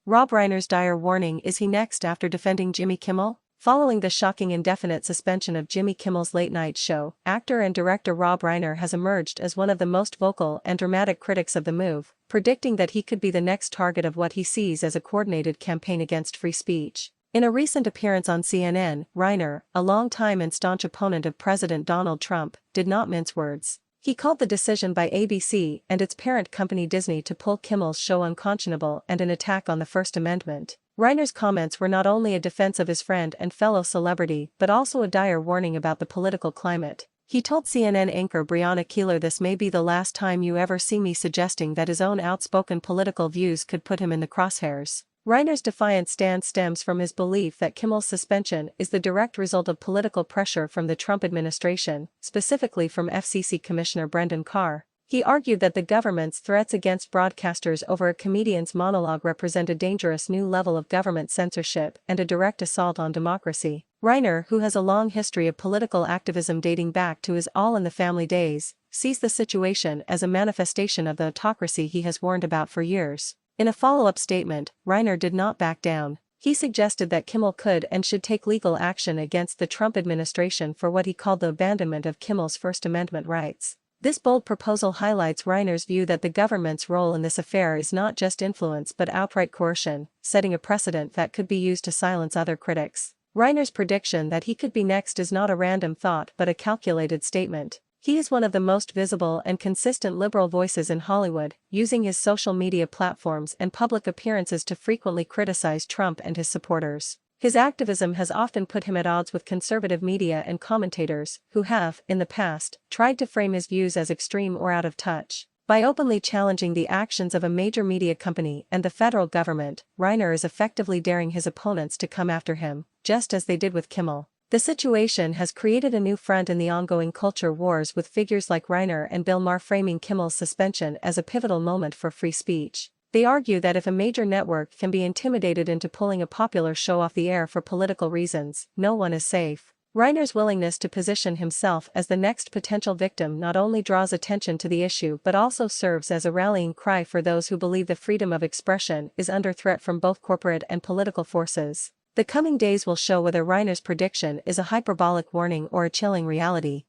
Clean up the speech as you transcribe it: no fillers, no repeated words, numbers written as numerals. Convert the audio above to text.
Rob Reiner's dire warning: is he next after defending Jimmy Kimmel? Following the shocking indefinite suspension of Jimmy Kimmel's late-night show, actor and director Rob Reiner has emerged as one of the most vocal and dramatic critics of the move, predicting that he could be the next target of what he sees as a coordinated campaign against free speech. In a recent appearance on CNN, Reiner, a longtime and staunch opponent of President Donald Trump, did not mince words. He called the decision by ABC and its parent company Disney to pull Kimmel's show unconscionable and an attack on the First Amendment. Reiner's comments were not only a defense of his friend and fellow celebrity but also a dire warning about the political climate. He told CNN anchor Breonna Keeler, "This may be the last time you ever see me suggesting that his own outspoken political views could put him in the crosshairs." Reiner's defiant stance stems from his belief that Kimmel's suspension is the direct result of political pressure from the Trump administration, specifically from FCC Commissioner Brendan Carr. He argued that the government's threats against broadcasters over a comedian's monologue represent a dangerous new level of government censorship and a direct assault on democracy. Reiner, who has a long history of political activism dating back to his All in the Family days, sees the situation as a manifestation of the autocracy he has warned about for years. In a follow-up statement, Reiner did not back down. He suggested that Kimmel could and should take legal action against the Trump administration for what he called the abandonment of Kimmel's First Amendment rights. This bold proposal highlights Reiner's view that the government's role in this affair is not just influence but outright coercion, setting a precedent that could be used to silence other critics. Reiner's prediction that he could be next is not a random thought but a calculated statement. He is one of the most visible and consistent liberal voices in Hollywood, using his social media platforms and public appearances to frequently criticize Trump and his supporters. His activism has often put him at odds with conservative media and commentators, who have, in the past, tried to frame his views as extreme or out of touch. By openly challenging the actions of a major media company and the federal government, Reiner is effectively daring his opponents to come after him, just as they did with Kimmel. The situation has created a new front in the ongoing culture wars, with figures like Reiner and Bill Maher framing Kimmel's suspension as a pivotal moment for free speech. They argue that if a major network can be intimidated into pulling a popular show off the air for political reasons, no one is safe. Reiner's willingness to position himself as the next potential victim not only draws attention to the issue but also serves as a rallying cry for those who believe the freedom of expression is under threat from both corporate and political forces. The coming days will show whether Reiner's prediction is a hyperbolic warning or a chilling reality.